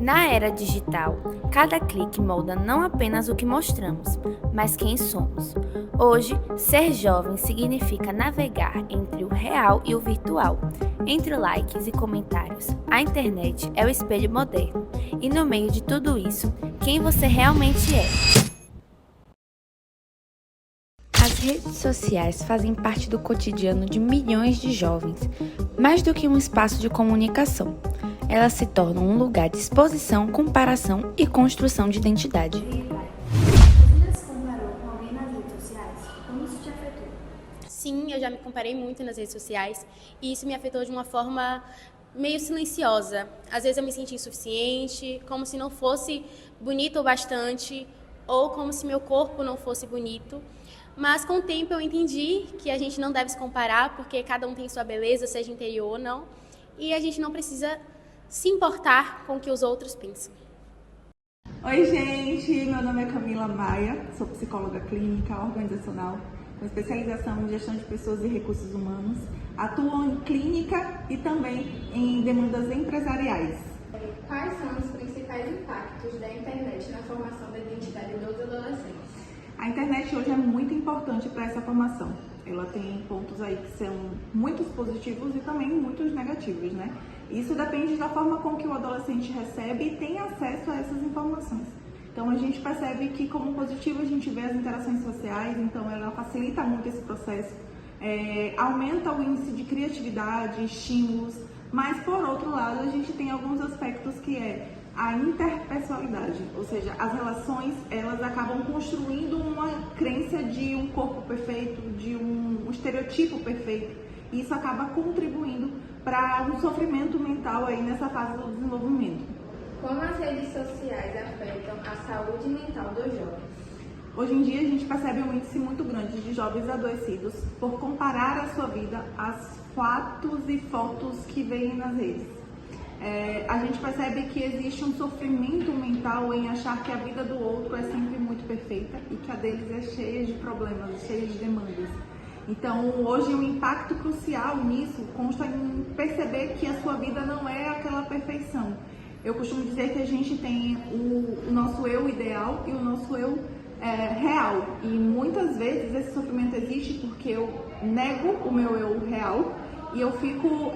Na era digital, cada clique molda não apenas o que mostramos, mas quem somos. Hoje, ser jovem significa navegar entre o real e o virtual, entre likes e comentários. A internet é o espelho moderno, e no meio de tudo isso, quem você realmente é. As redes sociais fazem parte do cotidiano de milhões de jovens, mais do que um espaço de comunicação. Elas se tornam um lugar de exposição, comparação e construção de identidade. Você já se comparou com alguém nas redes sociais? Como isso te afetou? Sim, eu já me comparei muito nas redes sociais e isso me afetou de uma forma meio silenciosa. Às vezes eu me senti insuficiente, como se não fosse bonito o bastante, ou como se meu corpo não fosse bonito. Mas com o tempo eu entendi que a gente não deve se comparar, porque cada um tem sua beleza, seja interior ou não, e a gente não precisa se importar com o que os outros pensam. Oi, gente! Meu nome é Camila Maia, sou psicóloga clínica organizacional com especialização em gestão de pessoas e recursos humanos. Atuo em clínica e também em demandas empresariais. Quais são os principais impactos da internet na formação da identidade dos adolescentes? A internet hoje é muito importante para essa formação. Ela tem pontos aí que são muitos positivos e também muitos negativos, né? Isso depende da forma com que o adolescente recebe e tem acesso a essas informações. Então a gente percebe que como positivo a gente vê as interações sociais, então ela facilita muito esse processo, aumenta o índice de criatividade, estímulos, mas por outro lado a gente tem alguns aspectos que é a interpessoalidade, ou seja, as relações elas acabam construindo uma crença de um corpo perfeito, de um estereotipo perfeito, e isso acaba contribuindo para um sofrimento mental aí nessa fase do desenvolvimento. Como as redes sociais afetam a saúde mental dos jovens? Hoje em dia a gente percebe um índice muito grande de jovens adoecidos por comparar a sua vida às fatos e fotos que veem nas redes. A gente percebe que existe um sofrimento mental em achar que a vida do outro é sempre muito perfeita e que a deles é cheia de problemas, cheia de demandas. Então, hoje, um impacto crucial nisso consta em perceber que a sua vida não é aquela perfeição. Eu costumo dizer que a gente tem o nosso eu ideal e o nosso eu real. E muitas vezes esse sofrimento existe porque eu nego o meu eu real e eu fico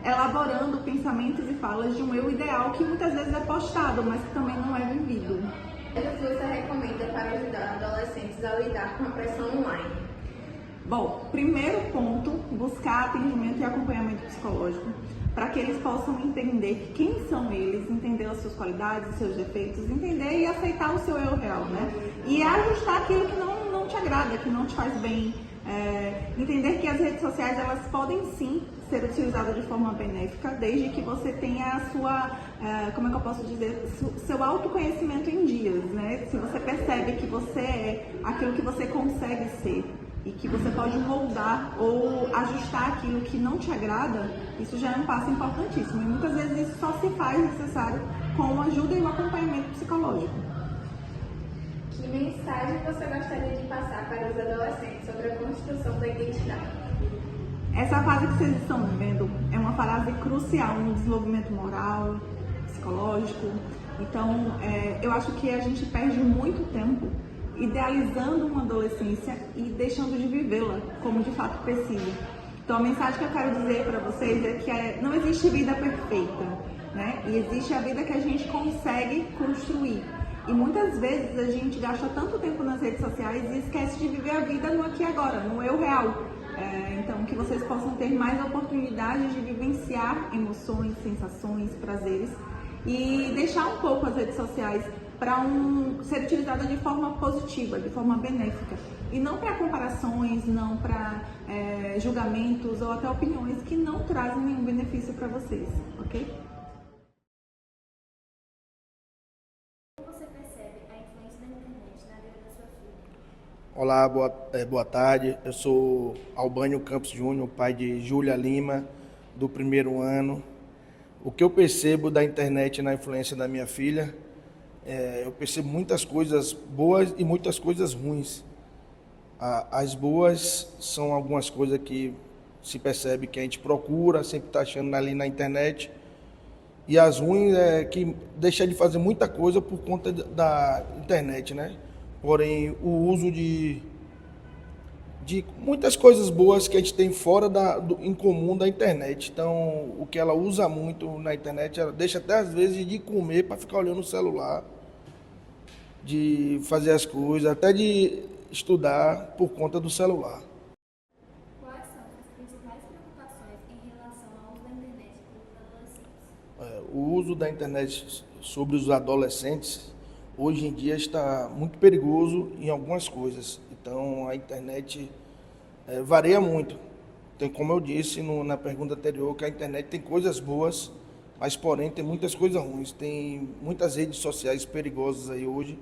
elaborando pensamentos e falas de um eu ideal que muitas vezes é postado, mas que também não é vivido. O que você recomenda para ajudar adolescentes a lidar com a pressão online? Bom, primeiro ponto, buscar atendimento e acompanhamento psicológico, para que eles possam entender quem são eles, entender as suas qualidades, os seus defeitos, entender e aceitar o seu eu real, né? E ajustar aquilo que não te agrada, que não te faz bem. Entender que as redes sociais, elas podem sim ser utilizadas de forma benéfica, desde que você tenha a sua, como é que eu posso dizer, seu autoconhecimento em dias, né? Se você percebe que você é aquilo que você consegue ser, e que você pode moldar ou ajustar aquilo que não te agrada, isso já é um passo importantíssimo. E muitas vezes isso só se faz necessário com ajuda e um acompanhamento psicológico. Que mensagem você gostaria de passar para os adolescentes sobre a construção da identidade? Essa fase que vocês estão vivendo é uma fase crucial no desenvolvimento moral, psicológico. Então, eu acho que a gente perde muito tempo idealizando uma adolescência e deixando de vivê-la como de fato precisa. Então a mensagem que eu quero dizer para vocês é que não existe vida perfeita, né? E existe a vida que a gente consegue construir. E muitas vezes a gente gasta tanto tempo nas redes sociais e esquece de viver a vida no aqui e agora, no eu real. Então que vocês possam ter mais oportunidades de vivenciar emoções, sensações, prazeres e deixar um pouco as redes sociais para ser utilizada de forma positiva, de forma benéfica. E não para comparações, não para julgamentos ou até opiniões que não trazem nenhum benefício para vocês, ok? Como você percebe a influência da internet na vida da sua filha? Olá, boa tarde. Eu sou Albânio Campos Júnior, pai de Júlia Lima, do primeiro ano. O que eu percebo da internet na influência da minha filha, eu percebo muitas coisas boas e muitas coisas ruins. As boas são algumas coisas que se percebe que a gente procura, sempre está achando ali na internet, E as ruins é que deixa de fazer muita coisa por conta da internet, né? Porém, o uso de muitas coisas boas que a gente tem fora em comum da internet. Então, o que ela usa muito na internet, ela deixa até às vezes de comer para ficar olhando o celular, de fazer as coisas, até de estudar por conta do celular. Quais são as principais preocupações em relação ao uso da internet pelos adolescentes? O uso da internet sobre os adolescentes, hoje em dia, está muito perigoso em algumas coisas. Então, a internet varia muito. Tem, como eu disse na pergunta anterior, que a internet tem coisas boas, mas, porém, tem muitas coisas ruins. Tem muitas redes sociais perigosas aí hoje,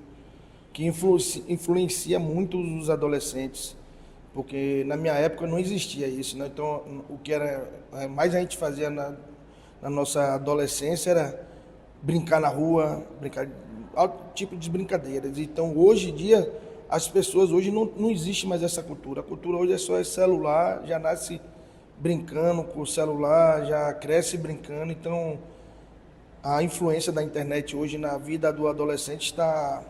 que influencia muito os adolescentes, porque na minha época não existia isso, né? Então, o que era mais a gente fazia na nossa adolescência era brincar na rua, brincar todo tipo de brincadeiras. Então, hoje em dia, as pessoas hoje não existe mais essa cultura. A cultura hoje é só celular, já nasce brincando com o celular, já cresce brincando. Então, a influência da internet hoje na vida do adolescente está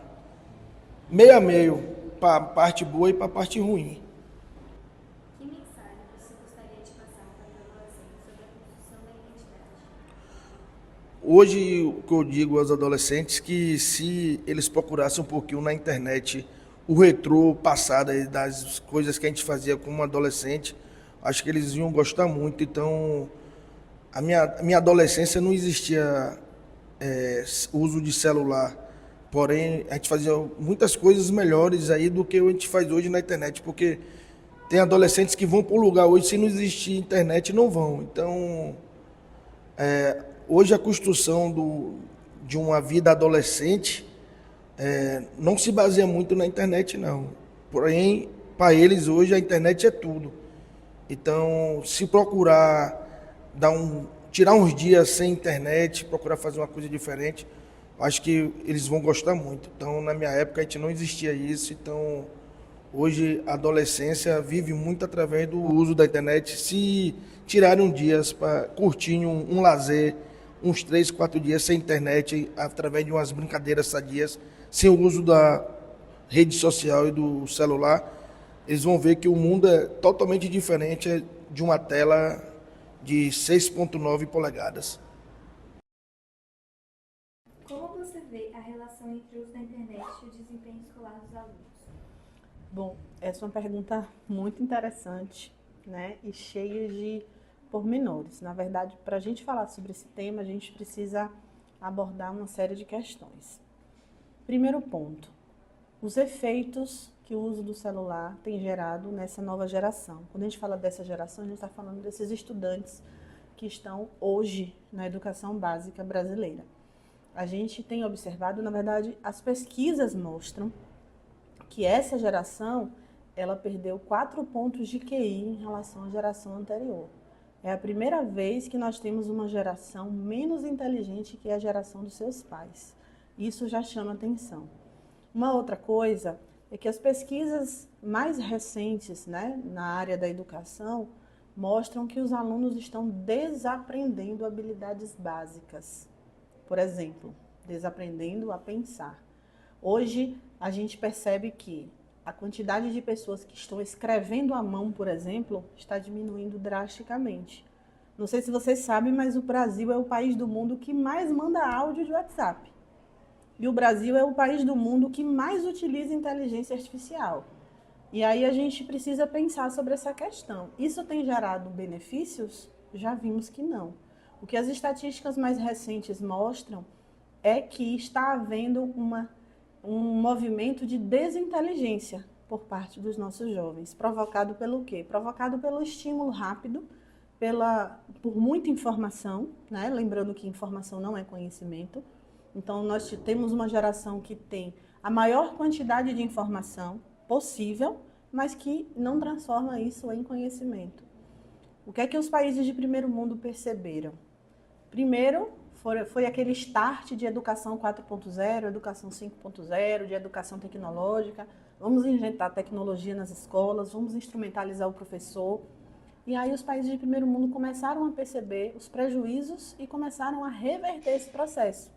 meio a meio, para a parte boa e para a parte ruim. Que mensagem você gostaria de passar para os adolescentes sobre a construção da identidade? Hoje, o que eu digo aos adolescentes é que se eles procurassem um pouquinho na internet o retrô passado das coisas que a gente fazia como adolescente, acho que eles iam gostar muito. Então, a minha adolescência não existia uso de celular. Porém, a gente fazia muitas coisas melhores aí do que a gente faz hoje na internet, porque tem adolescentes que vão para o lugar hoje, se não existir internet, não vão. Então, hoje a construção de uma vida adolescente não se baseia muito na internet, não. Porém, para eles hoje a internet é tudo. Então, se procurar tirar uns dias sem internet, procurar fazer uma coisa diferente, acho que eles vão gostar muito. Então, na minha época, a gente não existia isso. Então, hoje, a adolescência vive muito através do uso da internet. Se tirarem dias para curtir um lazer, uns 3, 4 dias sem internet, através de umas brincadeiras sadias, sem o uso da rede social e do celular, eles vão ver que o mundo é totalmente diferente de uma tela de 6,9 polegadas. Como você vê a relação entre o uso da internet e o desempenho escolar dos alunos? Bom, essa é uma pergunta muito interessante, né, e cheia de pormenores. Na verdade, para a gente falar sobre esse tema, a gente precisa abordar uma série de questões. Primeiro ponto, os efeitos que o uso do celular tem gerado nessa nova geração. Quando a gente fala dessa geração, a gente está falando desses estudantes que estão hoje na educação básica brasileira. A gente tem observado, na verdade, as pesquisas mostram que essa geração, ela perdeu 4 pontos de QI em relação à geração anterior. É a primeira vez que nós temos uma geração menos inteligente que a geração dos seus pais. Isso já chama atenção. Uma outra coisa é que as pesquisas mais recentes, né, na área da educação mostram que os alunos estão desaprendendo habilidades básicas. Por exemplo, desaprendendo a pensar. Hoje, a gente percebe que a quantidade de pessoas que estão escrevendo à mão, por exemplo, está diminuindo drasticamente. Não sei se vocês sabem, mas o Brasil é o país do mundo que mais manda áudio de WhatsApp. E o Brasil é o país do mundo que mais utiliza inteligência artificial. E aí a gente precisa pensar sobre essa questão. Isso tem gerado benefícios? Já vimos que não. O que as estatísticas mais recentes mostram é que está havendo um movimento de desinteligência por parte dos nossos jovens. Provocado pelo quê? Provocado pelo estímulo rápido, por muita informação, né? Lembrando que informação não é conhecimento. Então, nós temos uma geração que tem a maior quantidade de informação possível, mas que não transforma isso em conhecimento. O que é que os países de primeiro mundo perceberam? Primeiro, foi aquele start de educação 4.0, educação 5.0, de educação tecnológica. Vamos injetar tecnologia nas escolas, vamos instrumentalizar o professor. E aí os países de primeiro mundo começaram a perceber os prejuízos e começaram a reverter esse processo.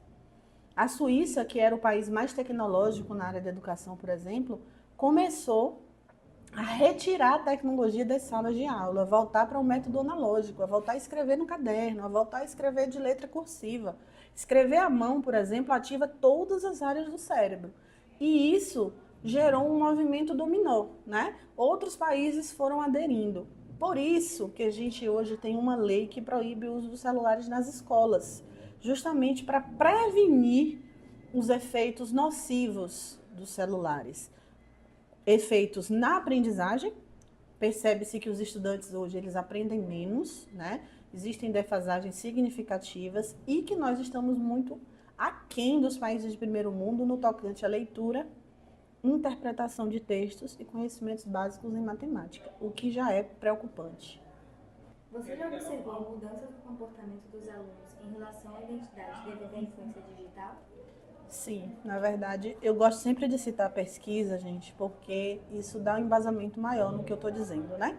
A Suíça, que era o país mais tecnológico na área da educação, por exemplo, começou a retirar a tecnologia das salas de aula, a voltar para o método analógico, a voltar a escrever no caderno, a voltar a escrever de letra cursiva. Escrever à mão, por exemplo, ativa todas as áreas do cérebro. E isso gerou um movimento dominó, né? Outros países foram aderindo. Por isso que a gente hoje tem uma lei que proíbe o uso dos celulares nas escolas, justamente para prevenir os efeitos nocivos dos celulares. Efeitos na aprendizagem, percebe-se que os estudantes hoje eles aprendem menos, né? Existem defasagens significativas e que nós estamos muito aquém dos países de primeiro mundo no tocante à leitura, interpretação de textos e conhecimentos básicos em matemática, o que já é preocupante. Você já observou mudanças no comportamento dos alunos em relação à identidade devido à influência digital? Sim, na verdade, eu gosto sempre de citar a pesquisa, gente, porque isso dá um embasamento maior no que eu estou dizendo, né?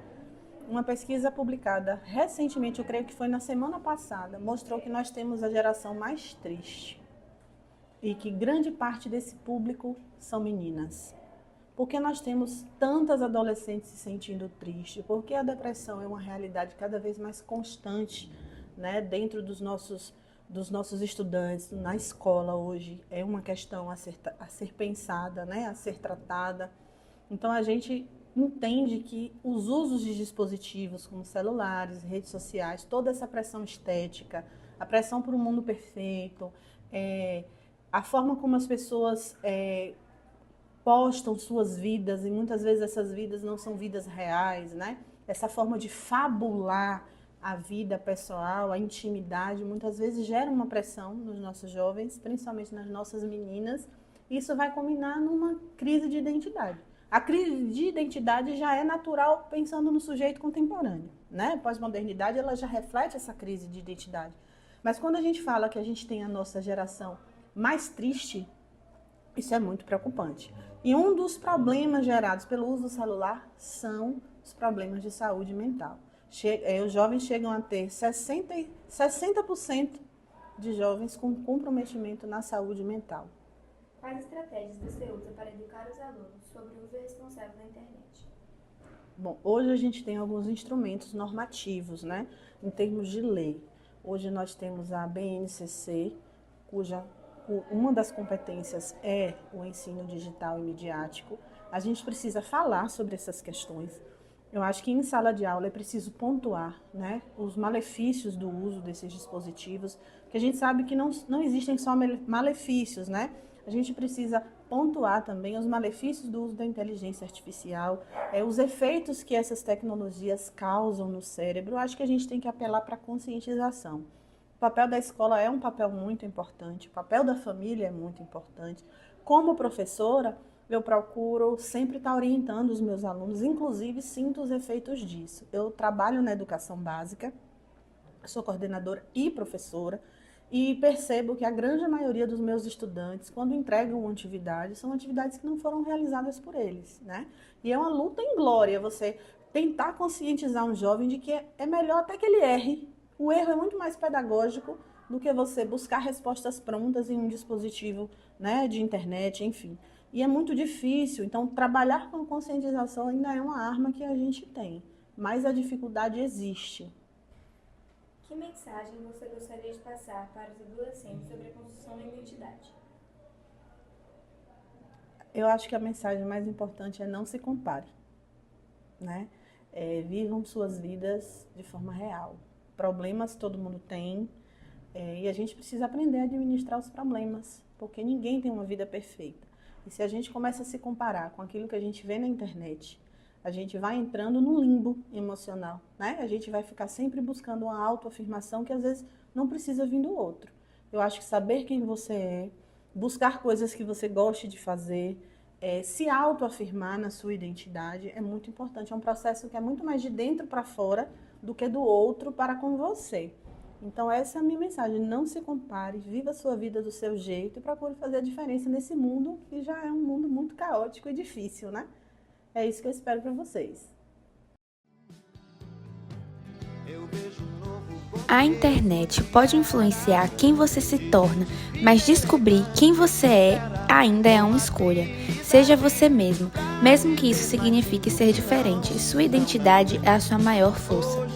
Uma pesquisa publicada recentemente, eu creio que foi na semana passada, mostrou que nós temos a geração mais triste e que grande parte desse público são meninas. Por que nós temos tantas adolescentes se sentindo tristes? Porque a depressão é uma realidade cada vez mais constante, né, dentro dos nossos estudantes, na escola hoje. É uma questão a ser pensada, né, a ser tratada. Então a gente entende que os usos de dispositivos como celulares, redes sociais, toda essa pressão estética, a pressão por um mundo perfeito, a forma como as pessoas postam suas vidas, e muitas vezes essas vidas não são vidas reais, né? Essa forma de fabular a vida pessoal, a intimidade, muitas vezes gera uma pressão nos nossos jovens, principalmente nas nossas meninas. Isso vai culminar numa crise de identidade. A crise de identidade já é natural pensando no sujeito contemporâneo, né? Pós-modernidade, ela já reflete essa crise de identidade. Mas quando a gente fala que a gente tem a nossa geração mais triste, isso é muito preocupante. E um dos problemas gerados pelo uso do celular são os problemas de saúde mental. Os jovens chegam a ter 60% de jovens com comprometimento na saúde mental. Quais estratégias você usa para educar os alunos sobre o uso responsável da internet? Bom, hoje a gente tem alguns instrumentos normativos, né, em termos de lei. Hoje nós temos a BNCC, cuja uma das competências é o ensino digital e midiático. A gente precisa falar sobre essas questões. Eu acho que em sala de aula é preciso pontuar, né, os malefícios do uso desses dispositivos, porque a gente sabe que não existem só malefícios, né? A gente precisa pontuar também os malefícios do uso da inteligência artificial, os efeitos que essas tecnologias causam no cérebro. Eu acho que a gente tem que apelar para a conscientização. O papel da escola é um papel muito importante, o papel da família é muito importante. Como professora, eu procuro sempre estar orientando os meus alunos, inclusive sinto os efeitos disso. Eu trabalho na educação básica, sou coordenadora e professora, e percebo que a grande maioria dos meus estudantes, quando entregam uma atividade, são atividades que não foram realizadas por eles, né? E é uma luta em glória você tentar conscientizar um jovem de que é melhor até que ele erre. O erro é muito mais pedagógico do que você buscar respostas prontas em um dispositivo, né, de internet, enfim. E é muito difícil, então trabalhar com conscientização ainda é uma arma que a gente tem, mas a dificuldade existe. Que mensagem você gostaria de passar para os adolescentes sobre a construção da identidade? Eu acho que a mensagem mais importante é não se compare, né? Vivam suas vidas de forma real. Problemas todo mundo tem, e a gente precisa aprender a administrar os problemas, porque ninguém tem uma vida perfeita. E se a gente começa a se comparar com aquilo que a gente vê na internet, a gente vai entrando num limbo emocional, né? A gente vai ficar sempre buscando uma autoafirmação que às vezes não precisa vir do outro. Eu acho que saber quem você é, buscar coisas que você goste de fazer, se autoafirmar na sua identidade é muito importante. É um processo que é muito mais de dentro para fora do que do outro para com você. Então essa é a minha mensagem, não se compare, viva a sua vida do seu jeito e procure fazer a diferença nesse mundo que já é um mundo muito caótico e difícil, né? É isso que eu espero para vocês. A internet pode influenciar quem você se torna, mas descobrir quem você é ainda é uma escolha. Seja você mesmo que isso signifique ser diferente. Sua identidade é a sua maior força.